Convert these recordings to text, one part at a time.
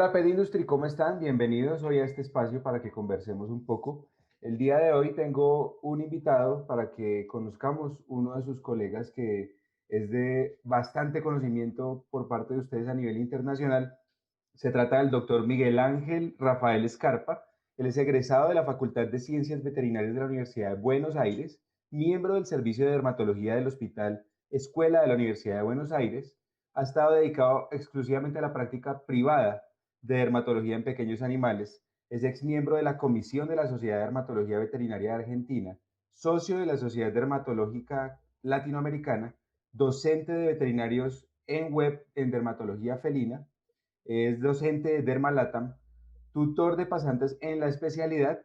Hola Pet Industry, ¿cómo están? Bienvenidos hoy a este espacio para que conversemos un poco. El día de hoy tengo un invitado para que conozcamos uno de sus colegas que es de bastante conocimiento por parte de ustedes a nivel internacional. Se trata del doctor Miguel Ángel Rafael Escarpa. Él es egresado de la Facultad de Ciencias Veterinarias de la Universidad de Buenos Aires, miembro del Servicio de Dermatología del Hospital Escuela de la Universidad de Buenos Aires. Ha estado dedicado exclusivamente a la práctica privada de dermatología en pequeños animales. Es exmiembro de la Comisión de la Sociedad de Dermatología Veterinaria de Argentina, socio de la Sociedad Dermatológica Latinoamericana, docente de veterinarios en web en dermatología felina, es docente de Dermalatam, tutor de pasantes en la especialidad,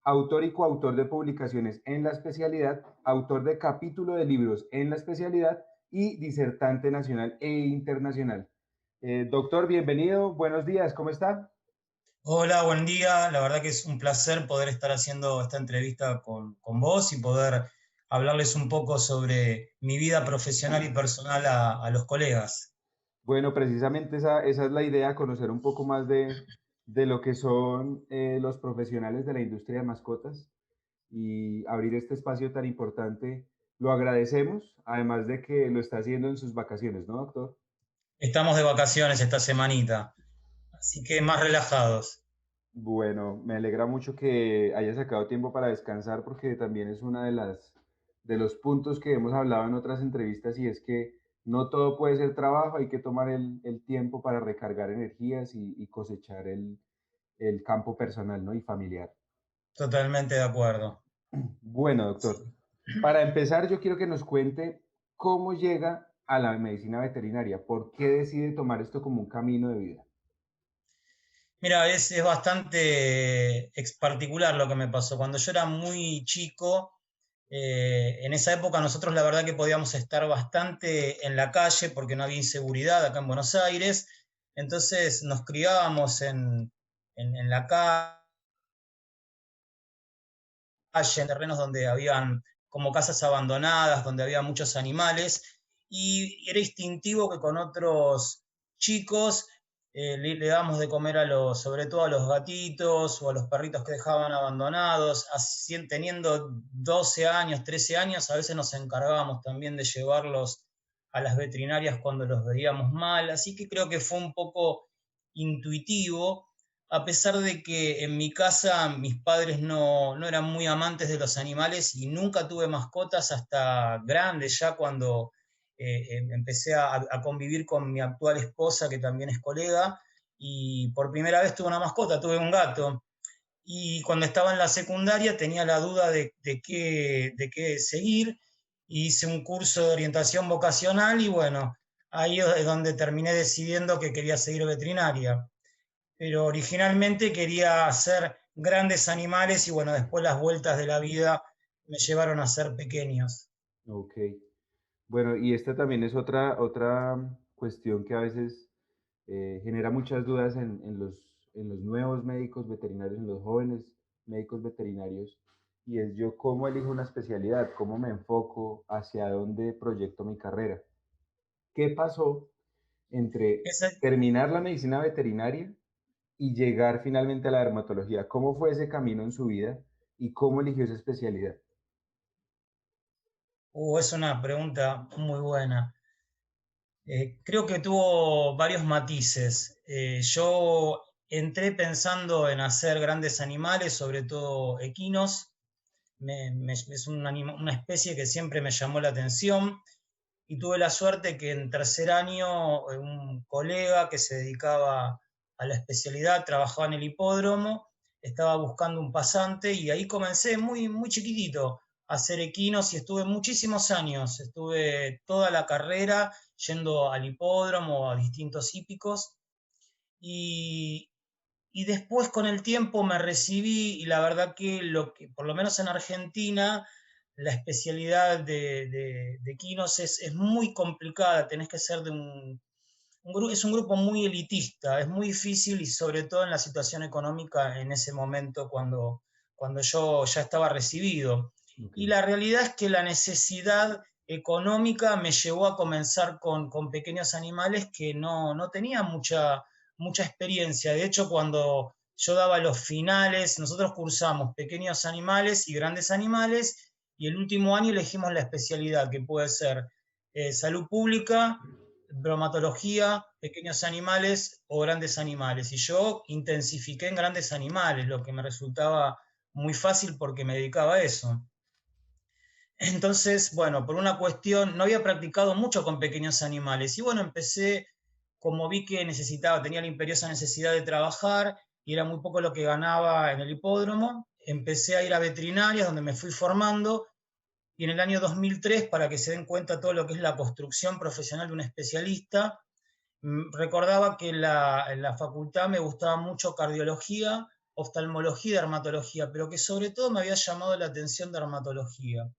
autor y coautor de publicaciones en la especialidad, autor de capítulo de libros en la especialidad y disertante nacional e internacional. Doctor, bienvenido, buenos días, ¿cómo está? Hola, buen día. La verdad que es un placer poder estar haciendo esta entrevista con vos y poder hablarles un poco sobre mi vida profesional y personal a los colegas. Bueno, precisamente esa es la idea, conocer un poco más de lo que son los profesionales de la industria de mascotas y abrir este espacio tan importante. Lo agradecemos, además de que lo está haciendo en sus vacaciones, ¿no, doctor? Estamos de vacaciones esta semanita, así que más relajados. Bueno, me alegra mucho que haya sacado tiempo para descansar porque también es una de los puntos que hemos hablado en otras entrevistas y es que no todo puede ser trabajo, hay que tomar el tiempo para recargar energías y cosechar el campo personal, ¿no? Y familiar. Totalmente de acuerdo. Bueno, doctor, Sí. para empezar yo quiero que nos cuente cómo llega a la medicina veterinaria, por qué decide tomar esto como un camino de vida. Mira, es bastante particular lo que me pasó. Cuando yo era muy chico, en esa época nosotros la verdad que podíamos estar bastante en la calle porque no había inseguridad acá en Buenos Aires. Entonces nos criábamos en la calle, en terrenos donde habían como casas abandonadas, donde había muchos animales, y era instintivo que con otros chicos le dábamos de comer sobre todo a los gatitos o a los perritos que dejaban abandonados, así, teniendo 12 años, 13 años, a veces nos encargábamos también de llevarlos a las veterinarias cuando los veíamos mal, así que creo que fue un poco intuitivo, a pesar de que en mi casa mis padres no eran muy amantes de los animales y nunca tuve mascotas hasta grande, ya cuando empecé a convivir con mi actual esposa, que también es colega, y por primera vez tuve una mascota, tuve un gato. Y cuando estaba en la secundaria tenía la duda de qué seguir, hice un curso de orientación vocacional y bueno, ahí es donde terminé decidiendo que quería seguir veterinaria, pero originalmente quería hacer grandes animales y bueno, después las vueltas de la vida me llevaron a ser pequeños. Ok. Bueno, y esta también es otra cuestión que a veces genera muchas dudas en los nuevos médicos veterinarios, en los jóvenes médicos veterinarios, y es yo cómo elijo una especialidad, cómo me enfoco, hacia dónde proyecto mi carrera. ¿Qué pasó entre Esa, terminar la medicina veterinaria y llegar finalmente a la dermatología? ¿Cómo fue ese camino en su vida y cómo eligió esa especialidad? es una pregunta muy buena. Creo que tuvo varios matices. Yo entré pensando en hacer grandes animales, sobre todo equinos. Es una especie que siempre me llamó la atención y tuve la suerte que en tercer año un colega que se dedicaba a la especialidad, trabajaba en el hipódromo, estaba buscando un pasante y ahí comencé muy, muy chiquitito a hacer equinos y estuve muchísimos años, estuve toda la carrera yendo al hipódromo, a distintos hípicos y, y después con el tiempo me recibí y la verdad que por lo menos en Argentina, la especialidad de quinos es muy complicada, tenés que ser es un grupo muy elitista, es muy difícil y sobre todo en la situación económica en ese momento cuando yo ya estaba recibido. Ok. Y la realidad es que la necesidad económica me llevó a comenzar con pequeños animales que no tenía mucha experiencia. De hecho, cuando yo daba los finales, nosotros cursamos pequeños animales y grandes animales, y el último año elegimos la especialidad, que puede ser salud pública, bromatología, pequeños animales o grandes animales. Y yo intensifiqué en grandes animales, lo que me resultaba muy fácil porque me dedicaba a eso. Entonces, bueno, por una cuestión, no había practicado mucho con pequeños animales. Y bueno, empecé, como vi que necesitaba, tenía la imperiosa necesidad de trabajar y era muy poco lo que ganaba en el hipódromo, empecé a ir a veterinarias donde me fui formando y en el año 2003, para que se den cuenta todo lo que es la construcción profesional de un especialista, recordaba que en la facultad me gustaba mucho cardiología, oftalmología y dermatología, pero que sobre todo me había llamado la atención dermatología.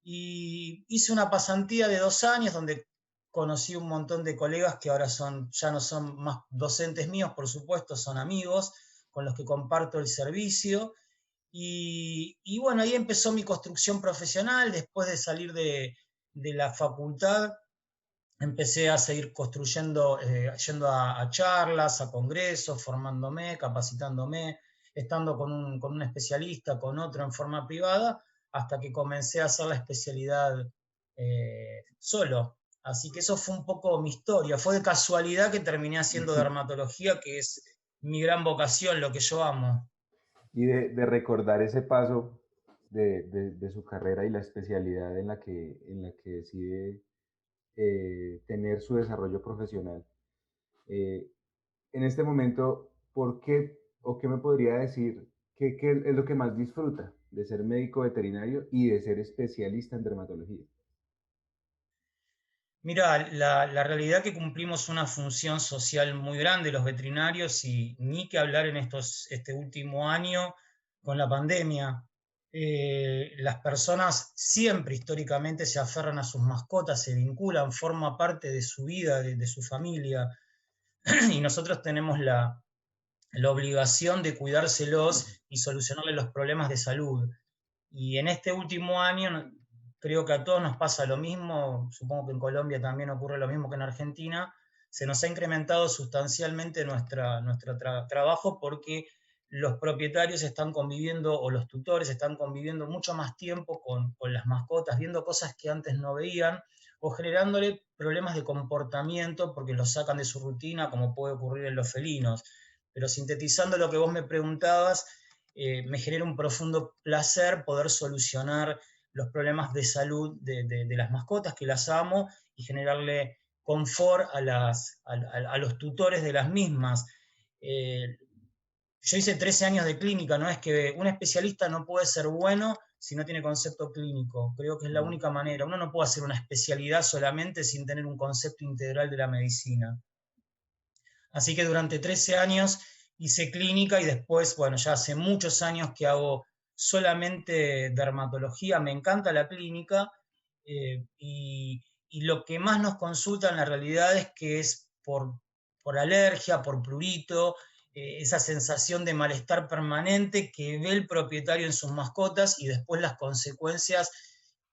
Y hice una pasantía de 2 años donde conocí un montón de colegas que ahora ya no son más docentes míos, por supuesto, son amigos con los que comparto el servicio. Y bueno, ahí empezó mi construcción profesional. Después de salir de la facultad, empecé a seguir construyendo, yendo a charlas, a congresos, formándome, capacitándome, estando con un especialista, con otro en forma privada, hasta que comencé a hacer la especialidad solo. Así que eso fue un poco mi historia. Fue de casualidad que terminé haciendo dermatología, que es mi gran vocación, lo que yo amo. Y de recordar ese paso de su carrera y la especialidad en la que decide tener su desarrollo profesional. Eh, en este momento, ¿por qué o qué me podría decir qué es lo que más disfruta de ser médico veterinario y de ser especialista en dermatología? Mira, la realidad que cumplimos una función social muy grande los veterinarios y ni que hablar en este último año con la pandemia. Las personas siempre históricamente se aferran a sus mascotas, se vinculan, forma parte de su vida, de su familia, y nosotros tenemos la obligación de cuidárselos y solucionarle los problemas de salud. Y en este último año creo que a todos nos pasa lo mismo, supongo que en Colombia también ocurre lo mismo que en Argentina, se nos ha incrementado sustancialmente nuestro trabajo porque los propietarios están conviviendo o los tutores están conviviendo mucho más tiempo con las mascotas, viendo cosas que antes no veían o generándole problemas de comportamiento porque los sacan de su rutina, como puede ocurrir en los felinos. Pero sintetizando lo que vos me preguntabas, me genera un profundo placer poder solucionar los problemas de salud de las mascotas, que las amo, y generarle confort a los tutores de las mismas. Eh, yo hice 13 años de clínica, no es que un especialista no puede ser bueno si no tiene concepto clínico, creo que es la única manera. Uno no puede hacer una especialidad solamente sin tener un concepto integral de la medicina. Así que durante 13 años hice clínica y después, bueno, ya hace muchos años que hago solamente dermatología. Me encanta la clínica y lo que más nos consulta en la realidad es que es por alergia, por prurito, esa sensación de malestar permanente que ve el propietario en sus mascotas y después las consecuencias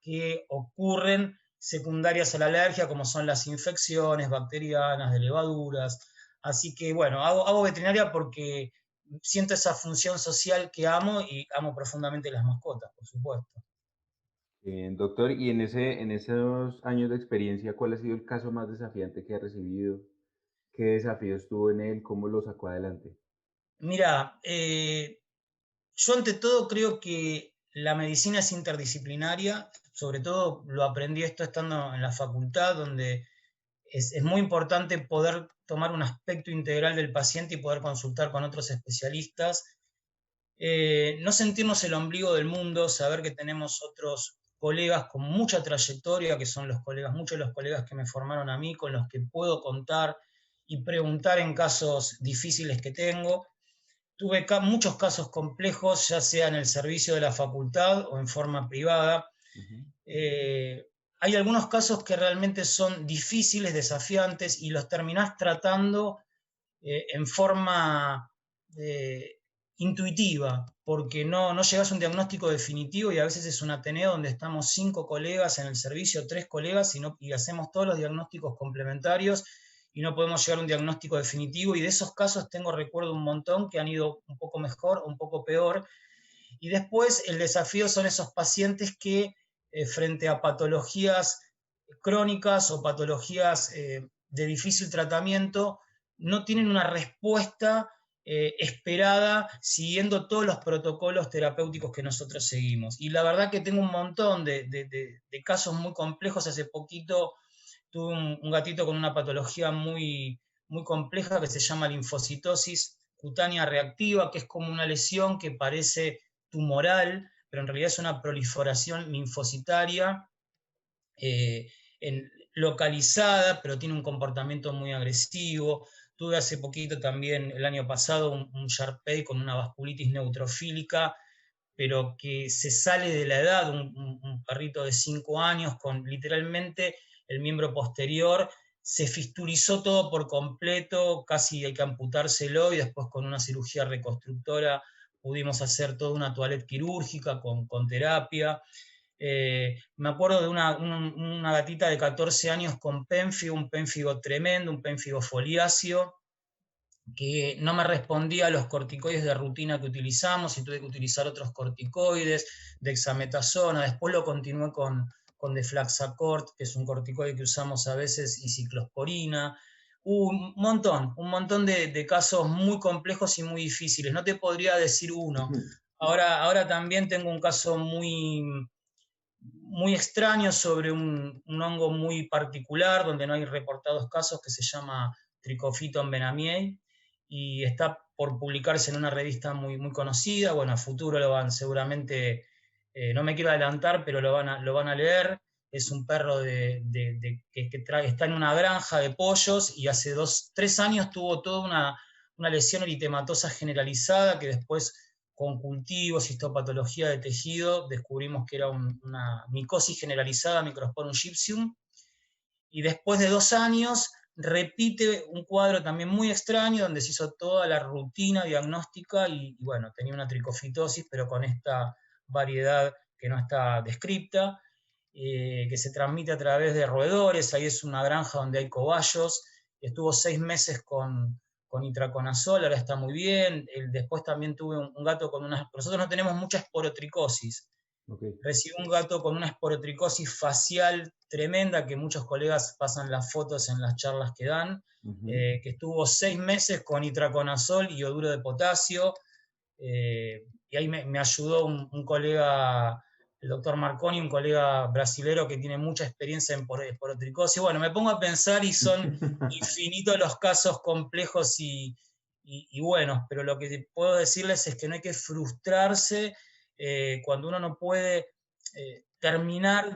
que ocurren secundarias a la alergia, como son las infecciones bacterianas, de levaduras. Así que bueno, hago veterinaria porque siento esa función social que amo y amo profundamente las mascotas, por supuesto. Doctor, y en esos años de experiencia, ¿cuál ha sido el caso más desafiante que ha recibido? ¿Qué desafíos tuvo en él? ¿Cómo lo sacó adelante? Mira, yo ante todo creo que la medicina es interdisciplinaria, sobre todo lo aprendí esto estando en la facultad, donde es muy importante poder tomar un aspecto integral del paciente y poder consultar con otros especialistas. No sentirnos el ombligo del mundo, saber que tenemos otros colegas con mucha trayectoria, que son los colegas, muchos de los colegas que me formaron a mí, con los que puedo contar y preguntar en casos difíciles que tengo. Tuve muchos casos complejos, ya sea en el servicio de la facultad o en forma privada. Ujú. Eh, Hay algunos casos que realmente son difíciles, desafiantes, y los terminás tratando en forma eh, intuitiva, porque no llegas a un diagnóstico definitivo y a veces es un Ateneo donde estamos 5 colegas en el servicio, 3 colegas y hacemos todos los diagnósticos complementarios y no podemos llegar a un diagnóstico definitivo, y de esos casos tengo recuerdo un montón que han ido un poco mejor o un poco peor. Y después el desafío son esos pacientes que frente a patologías crónicas o patologías de difícil tratamiento no tienen una respuesta esperada siguiendo todos los protocolos terapéuticos que nosotros seguimos. Y la verdad que tengo un montón de casos muy complejos. Hace poquito tuve un gatito con una patología muy compleja que se llama linfocitosis cutánea reactiva, que es como una lesión que parece tumoral, pero en realidad es una proliferación linfocitaria eh, localizada, pero tiene un comportamiento muy agresivo. Tuve hace poquito también, el año pasado, un Sharpei con una vasculitis neutrofílica, pero que se sale de la edad, un perrito de 5 años con literalmente el miembro posterior, se fistulizó todo por completo, casi hay que amputárselo, y después con una cirugía reconstructora pudimos hacer toda una toilette quirúrgica con terapia. Me acuerdo de una gatita de 14 años con pénfigo, un pénfigo tremendo, un pénfigo foliáceo, que no me respondía a los corticoides de rutina que utilizamos y tuve que utilizar otros corticoides, dexametasona, después lo continué con deflaxacort, que es un corticoide que usamos a veces, y ciclosporina. Un montón de casos muy complejos y muy difíciles. No te podría decir uno. Ahora también tengo un caso muy extraño sobre un hongo muy particular, donde no hay reportados casos, que se llama Trichophyton benamiei, y está por publicarse en una revista muy conocida. Bueno, a futuro lo van seguramente, no me quiero adelantar, pero lo van a leer. Es un perro está en una granja de pollos, y hace 3 años tuvo toda una lesión eritematosa generalizada, que después con cultivos, histopatología de tejido, descubrimos que era una micosis generalizada, Microsporum gypsum, y después de 2 años repite un cuadro también muy extraño, donde se hizo toda la rutina diagnóstica, y bueno, tenía una tricofitosis, pero con esta variedad que no está descripta, que se transmite a través de roedores. Ahí es una granja donde hay cobayos. Estuvo 6 meses con itraconazol, ahora está muy bien. Después también tuve un gato con unas... Nosotros no tenemos mucha esporotricosis. Okay. Recibí un gato con una esporotricosis facial tremenda, que muchos colegas pasan las fotos en las charlas que dan, que estuvo 6 meses con itraconazol y ioduro de potasio, y ahí me ayudó un colega, el doctor Marconi, un colega brasilero que tiene mucha experiencia en esporotricosis. Bueno, me pongo a pensar y son infinitos los casos complejos y buenos, pero lo que puedo decirles es que no hay que frustrarse cuando uno no puede terminar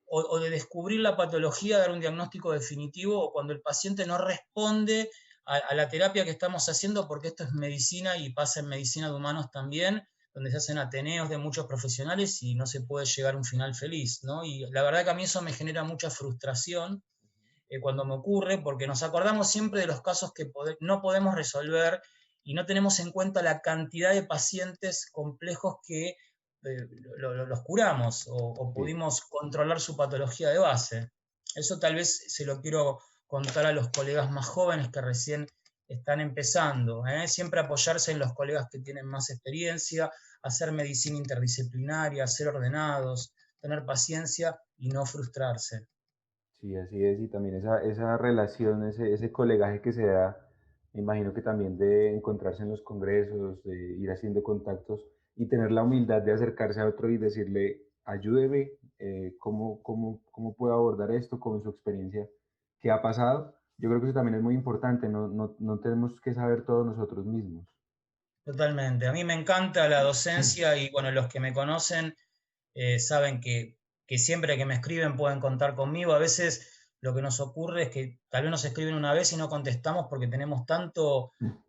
o de descubrir la patología, dar un diagnóstico definitivo, o cuando el paciente no responde a la terapia que estamos haciendo, porque esto es medicina y pasa en medicina de humanos también, donde se hacen ateneos de muchos profesionales y no se puede llegar a un final feliz, ¿no? Y la verdad que a mí eso me genera mucha frustración cuando me ocurre, porque nos acordamos siempre de los casos que no podemos resolver, y no tenemos en cuenta la cantidad de pacientes complejos que los curamos o Sí. pudimos controlar su patología de base. Eso tal vez se lo quiero contar a los colegas más jóvenes que recién están empezando. Siempre apoyarse en los colegas que tienen más experiencia, hacer medicina interdisciplinaria, ser ordenados, tener paciencia y no frustrarse. Sí, así es, y también esa relación, ese colegaje que se da, me imagino que también de encontrarse en los congresos, de ir haciendo contactos y tener la humildad de acercarse a otro y decirle, ayúdeme, ¿cómo puedo abordar esto con su experiencia? ¿Qué ha pasado? Yo creo que eso también es muy importante, no tenemos que saber todos nosotros mismos. Totalmente. A mí me encanta la docencia, y bueno, los que me conocen saben que siempre que me escriben pueden contar conmigo. A veces lo que nos ocurre es que tal vez nos escriben una vez y no contestamos porque tenemos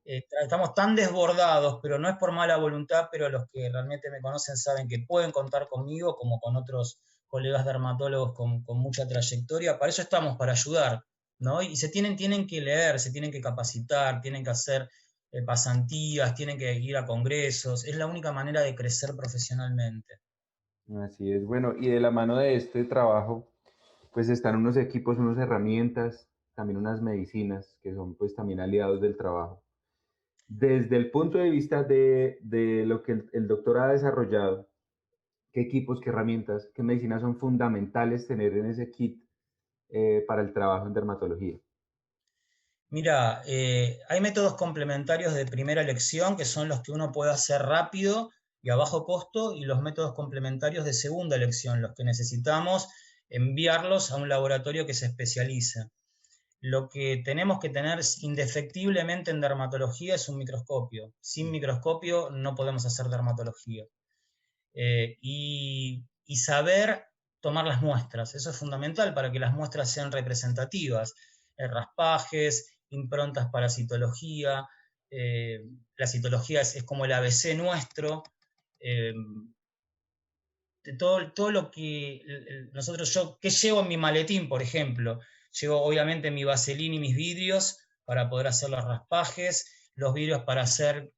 estamos tan desbordados, pero no es por mala voluntad, pero los que realmente me conocen saben que pueden contar conmigo, como con otros colegas dermatólogos con mucha trayectoria. Para eso estamos, para ayudar, ¿no? Y tienen que leer, se tienen que capacitar, tienen que hacer pasantías, tienen que ir a congresos. Es la única manera de crecer profesionalmente. Así es, bueno, y de la mano de este trabajo, pues están unos equipos, unas herramientas. también unas medicinas que son pues también aliados del trabajo. Desde el punto de vista de lo que el doctor ha desarrollado, ¿qué equipos, qué herramientas, qué medicinas son fundamentales tener en ese kit para el trabajo en dermatología? Mira, hay métodos complementarios de primera elección que son los que uno puede hacer rápido y a bajo costo, y los métodos complementarios de segunda elección, los que necesitamos enviarlos a un laboratorio que se especialice. Lo que tenemos que tener indefectiblemente en dermatología es un microscopio. Sin microscopio no podemos hacer dermatología. Y saber tomar las muestras, eso es fundamental para que las muestras sean representativas. Raspajes, improntas para citología, la citología es como el ABC nuestro. eh, todo lo que ¿qué llevo en mi maletín, por ejemplo? Llevo obviamente mi vaselina y mis vidrios para poder hacer los raspajes, los vidrios para hacer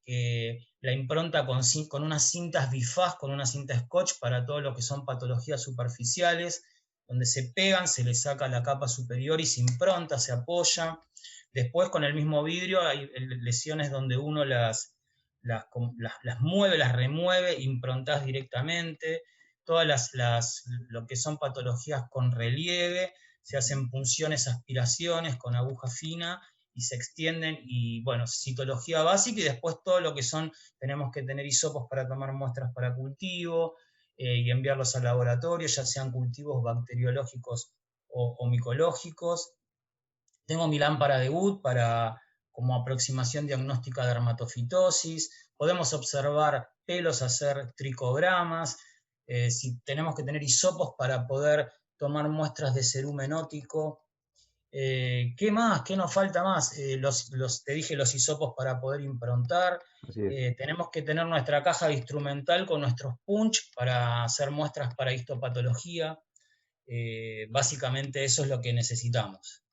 la impronta con unas cintas bifaz, con una cinta scotch para todo lo que son patologías superficiales, donde se pegan, se le saca la capa superior y se impronta, se apoya. Después con el mismo vidrio hay lesiones donde uno las mueve, las remueve, improntas directamente. Todas lo que son patologías con relieve, se hacen punciones, aspiraciones con aguja fina y se extienden, y bueno, citología básica, y después todo lo que son, tenemos que tener hisopos para tomar muestras para cultivo y enviarlos al laboratorio, ya sean cultivos bacteriológicos o micológicos. Tengo mi lámpara de Wood como aproximación diagnóstica de dermatofitosis. Podemos observar pelos, hacer tricogramas. Si tenemos que tener hisopos para poder tomar muestras de cerumen óptico. ¿Qué más? ¿Qué nos falta más? Te dije los hisopos para poder improntar. Así es. Tenemos que tener nuestra caja de instrumental con nuestros punch para hacer muestras para histopatología. Básicamente eso es lo que necesitamos.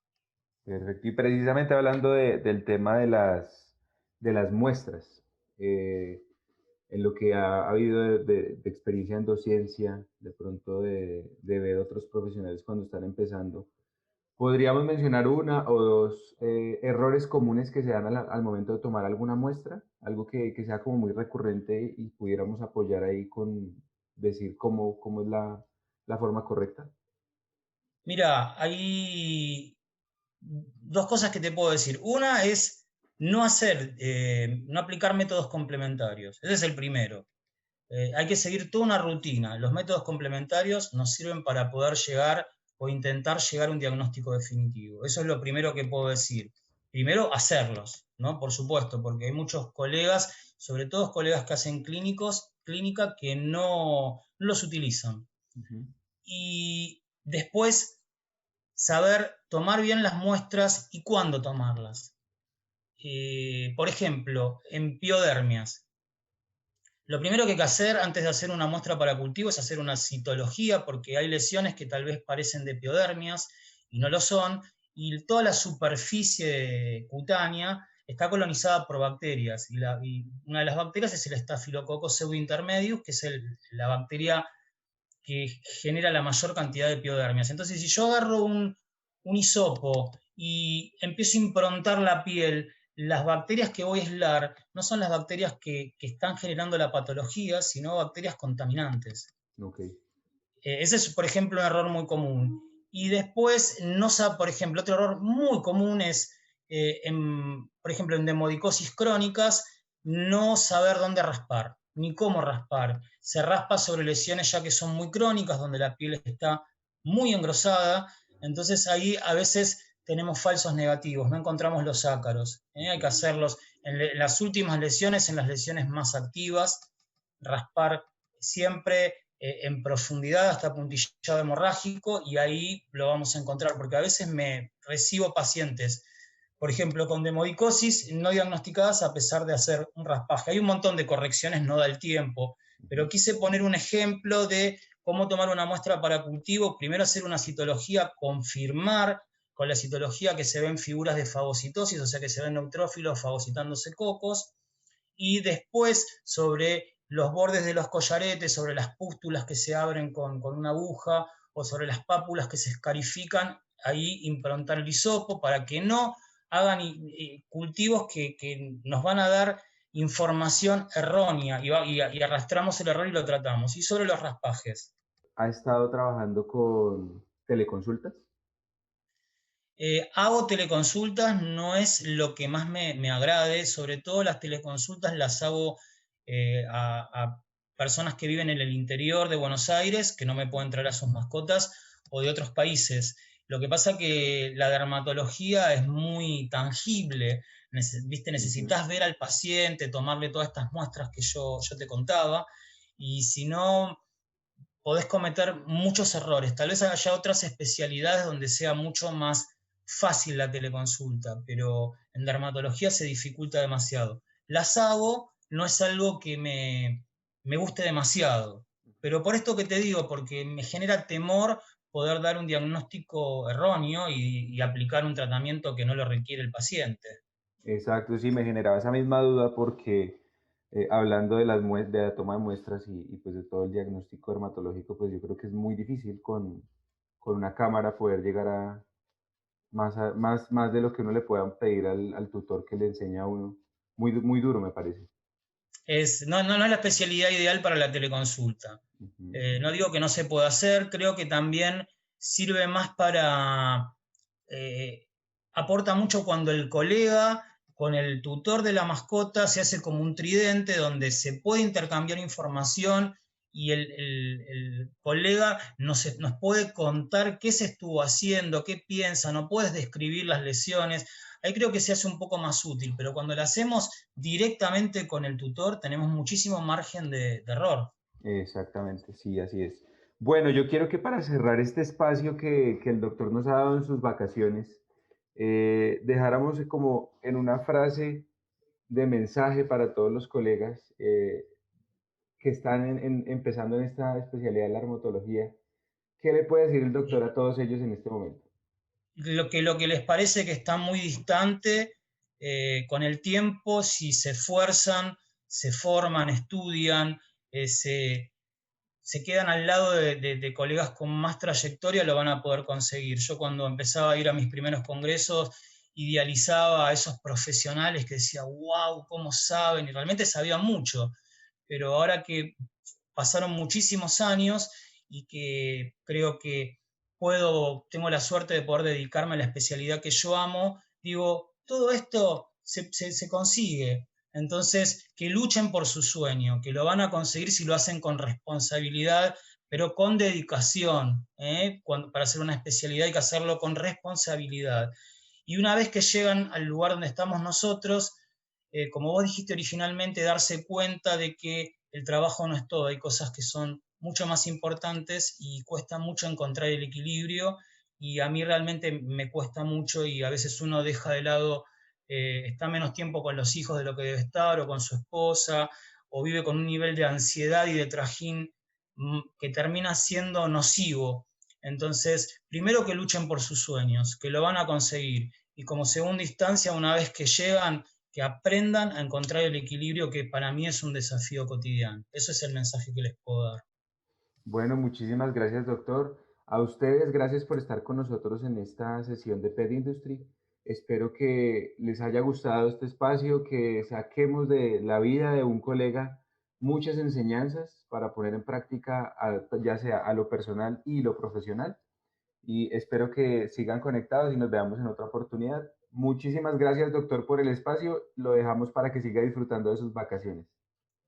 Perfecto. Y precisamente hablando del tema de las muestras, eh, en lo que ha habido de experiencia en dociencia, de pronto de ver otros profesionales cuando están empezando, ¿podríamos mencionar una o dos errores comunes que se dan al momento de tomar alguna muestra? Algo que sea como muy recurrente y pudiéramos apoyar ahí con decir cómo es la forma correcta. Mira, hay dos cosas que te puedo decir. Una es no aplicar métodos complementarios. Ese es el primero. Hay que seguir toda una rutina. Los métodos complementarios nos sirven para poder llegar o intentar llegar a un diagnóstico definitivo. Eso es lo primero que puedo decir. Primero, hacerlos, ¿no? Por supuesto, porque hay muchos colegas, sobre todo colegas que hacen clínica, que no los utilizan. Ujú. Y después, saber tomar bien las muestras y cuándo tomarlas. Por ejemplo, en piodermias. Lo primero que hay que hacer antes de hacer una muestra para cultivo es hacer una citología, porque hay lesiones que tal vez parecen de piodermias y no lo son, y toda la superficie cutánea está colonizada por bacterias, y una de las bacterias es el Staphylococcus pseudointermedius, que es la bacteria que genera la mayor cantidad de piodermias. Entonces, si yo agarro un hisopo y empiezo a improntar la piel, las bacterias que voy a aislar no son las bacterias que están generando la patología, sino bacterias contaminantes. Ok. Ese es, por ejemplo, un error muy común. Y después, no sabe, por ejemplo, otro error muy común es, por ejemplo, en demodicosis crónicas, no saber dónde raspar, ni cómo raspar. Se raspa sobre lesiones ya que son muy crónicas, donde la piel está muy engrosada, entonces ahí a veces tenemos falsos negativos, no encontramos los ácaros. Hay que hacerlos en las últimas lesiones, en las lesiones más activas, raspar siempre en profundidad hasta puntillado hemorrágico, y ahí lo vamos a encontrar, porque a veces me recibo pacientes, por ejemplo, con demodicosis no diagnosticadas a pesar de hacer un raspaje. Hay un montón de correcciones, no da el tiempo, pero quise poner un ejemplo de cómo tomar una muestra para cultivo. Primero hacer una citología, confirmar con la citología que se ven figuras de fagocitosis, o sea que se ven neutrófilos fagocitándose cocos, y después sobre los bordes de los collaretes, sobre las pústulas que se abren con una aguja, o sobre las pápulas que se escarifican, ahí improntar el hisopo para que no hagan cultivos que nos van a dar información errónea y arrastramos el error y lo tratamos. Y sobre los raspajes. ¿Ha estado trabajando con teleconsultas? Hago teleconsultas, no es lo que más me agrade, sobre todo las teleconsultas las hago a personas que viven en el interior de Buenos Aires, que no me pueden traer a sus mascotas, o de otros países. Lo que pasa que la dermatología es muy tangible, ¿viste? Necesitas ver al paciente, tomarle todas estas muestras que yo te contaba, y si no, podés cometer muchos errores. Tal vez haya otras especialidades donde sea mucho más fácil la teleconsulta, pero en dermatología se dificulta demasiado. Las hago, no es algo que me guste demasiado, pero por esto que te digo, porque me genera temor poder dar un diagnóstico erróneo y aplicar un tratamiento que no lo requiere el paciente. Exacto, sí, me generaba esa misma duda porque hablando de de la toma de muestras pues de todo el diagnóstico dermatológico, pues yo creo que es muy difícil con una cámara poder llegar más de lo que uno le pueda pedir al tutor que le enseña a uno. Muy duro, me parece. No es la especialidad ideal para la teleconsulta. Ujú. No digo que no se pueda hacer, creo que también sirve más para, eh, aporta mucho cuando el colega con el tutor de la mascota se hace como un tridente donde se puede intercambiar información y el colega nos puede contar qué se estuvo haciendo, qué piensa, no puedes describir las lesiones. Ahí creo que se hace un poco más útil, pero cuando lo hacemos directamente con el tutor tenemos muchísimo margen de error. Exactamente, sí, así es. Bueno, yo quiero que para cerrar este espacio que el doctor nos ha dado en sus vacaciones, dejáramos como en una frase de mensaje para todos los colegas que están empezando en esta especialidad de la dermatología. ¿Qué le puede decir el doctor a todos ellos en este momento? Lo que les parece que está muy distante, con el tiempo, si se esfuerzan, se forman, estudian, se quedan al lado de colegas con más trayectoria, lo van a poder conseguir. Yo cuando empezaba a ir a mis primeros congresos, idealizaba a esos profesionales que decía, wow, cómo saben, y realmente sabían mucho, pero ahora que pasaron muchísimos años y que creo que tengo la suerte de poder dedicarme a la especialidad que yo amo, digo, todo esto se consigue. Entonces, que luchen por su sueño, que lo van a conseguir si lo hacen con responsabilidad, pero con dedicación. Para hacer una especialidad hay que hacerlo con responsabilidad. Y una vez que llegan al lugar donde estamos nosotros, como vos dijiste originalmente, darse cuenta de que el trabajo no es todo, hay cosas que son mucho más importantes y cuesta mucho encontrar el equilibrio y a mí realmente me cuesta mucho y a veces uno deja de lado, está menos tiempo con los hijos de lo que debe estar o con su esposa o vive con un nivel de ansiedad y de trajín que termina siendo nocivo. Entonces, primero que luchen por sus sueños, que lo van a conseguir y como segunda instancia, una vez que llegan, que aprendan a encontrar el equilibrio que para mí es un desafío cotidiano. Eso es el mensaje que les puedo dar. Bueno, muchísimas gracias, doctor. A ustedes, gracias por estar con nosotros en esta sesión de Pet Industry. Espero que les haya gustado este espacio, que saquemos de la vida de un colega muchas enseñanzas para poner en práctica, ya sea a lo personal y lo profesional. Y espero que sigan conectados y nos veamos en otra oportunidad. Muchísimas gracias, doctor, por el espacio. Lo dejamos para que siga disfrutando de sus vacaciones.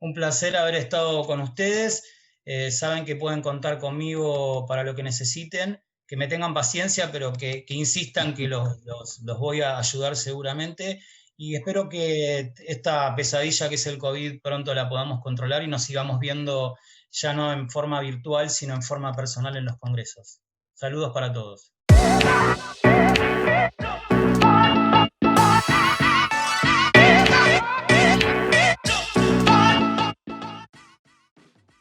Un placer haber estado con ustedes. Saben que pueden contar conmigo para lo que necesiten, que me tengan paciencia, pero que insistan que los voy a ayudar seguramente. Y espero que esta pesadilla que es el COVID pronto la podamos controlar y nos sigamos viendo ya no en forma virtual, sino en forma personal en los congresos. Saludos para todos.